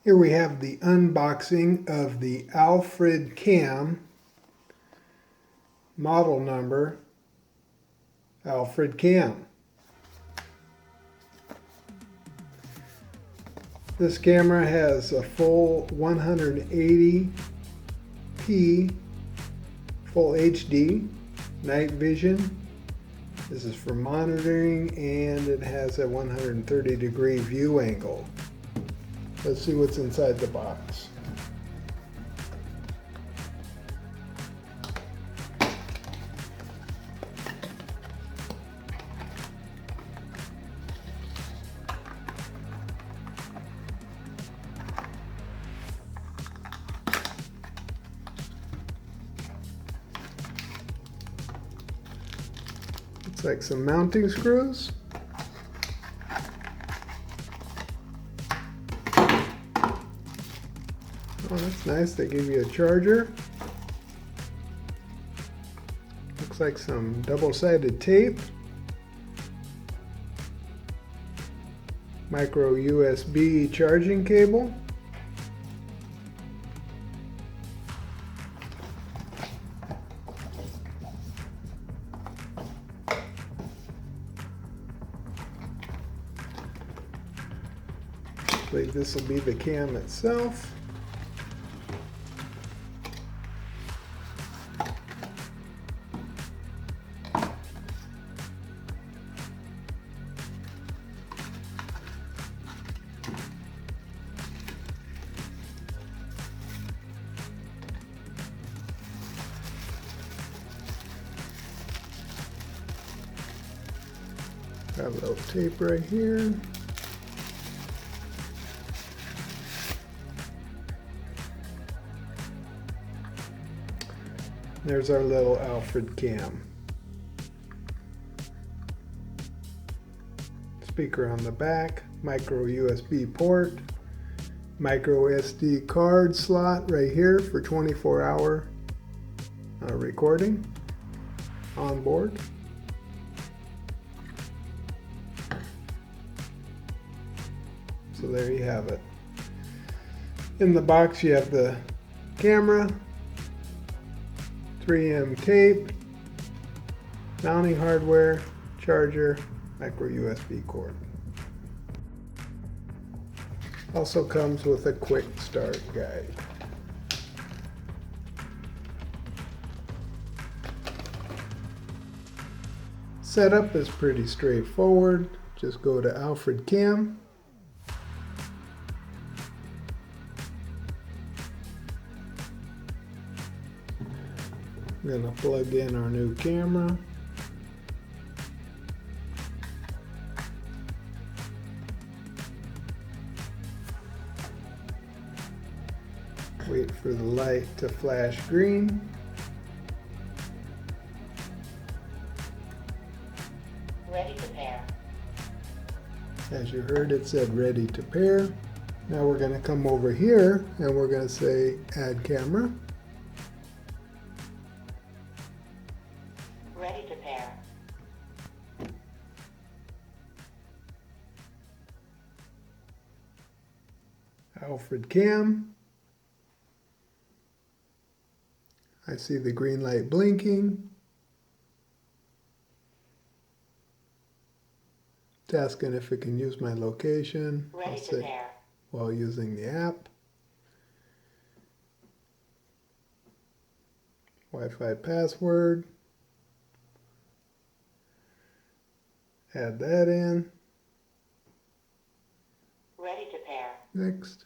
Here we have the unboxing of the AlfredCam, model number AlfredCam. This camera has a full 180p full HD night vision. This is for monitoring, and it has a 130-degree view angle. Let's see what's inside the box. Looks like some mounting screws. Oh, that's nice. They give you a charger. Looks like some double-sided tape. Micro USB charging cable. I believe this will be the cam itself. Got a little tape right here. There's our little AlfredCam. Speaker on the back, micro USB port, micro SD card slot right here for 24-hour recording on board. So there you have it. In the box you have the camera, 3M tape, mounting hardware, charger, micro USB cord. Also comes with a quick start guide. Setup is pretty straightforward. Just go to AlfredCam. I'm going to plug in our new camera. Wait for the light to flash green. Ready to pair. As you heard, it said ready to pair. Now we're going to come over here and we're going to say add camera. Ready to pair. AlfredCam. I see the green light blinking. It's asking if it can use my location. Ready I'll to say pair. while using the app. Wi-Fi password. Add that in. Ready to pair. Next.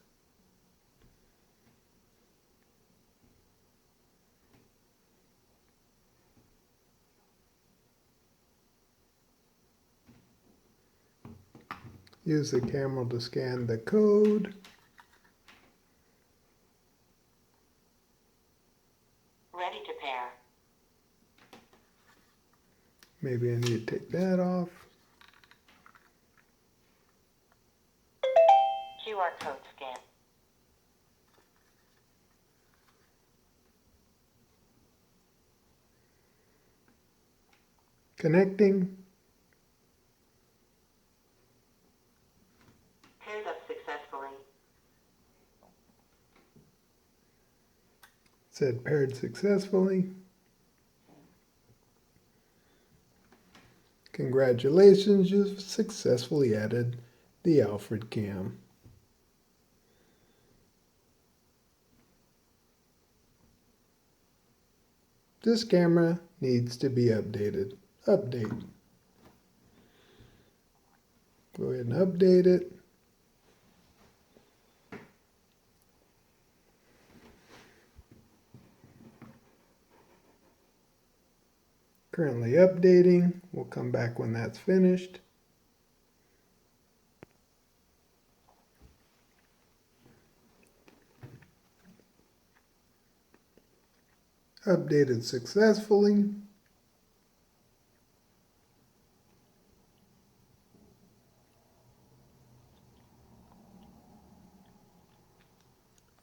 Use the camera to scan the code. Ready to pair. Maybe I need to take that off. QR code scan. Connecting. Paired up successfully. said paired successfully. Congratulations, you've successfully added the AlfredCam. This camera needs to be updated. Update. Go ahead and update it. Currently updating. We'll come back when that's finished. Updated successfully.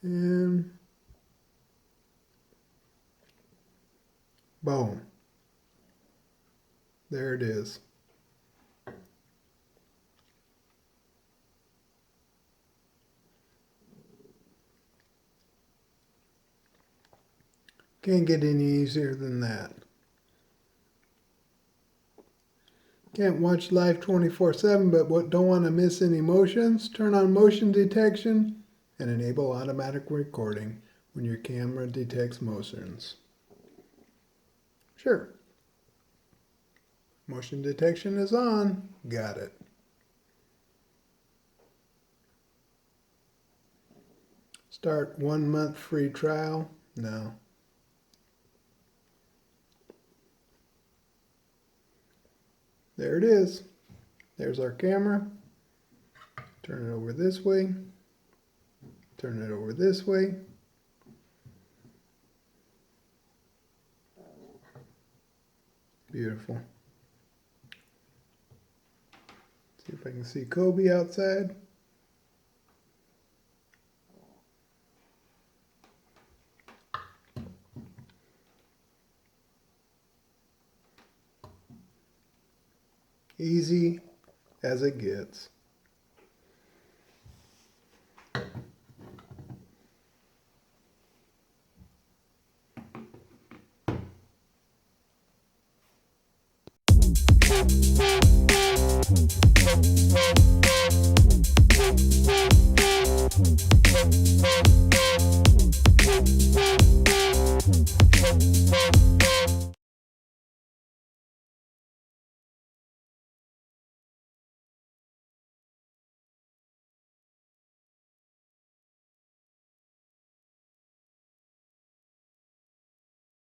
And boom. There it is. Can't get any easier than that. Can't watch live 24/7, but don't want to miss any motions? Turn on motion detection and enable automatic recording when your camera detects motions. Sure. Motion detection is on. Got it. Start 1 month free trial. No. There it is. There's our camera. Turn it over this way. Turn it over this way. Beautiful. See if I can see Kobe outside. Easy as it gets.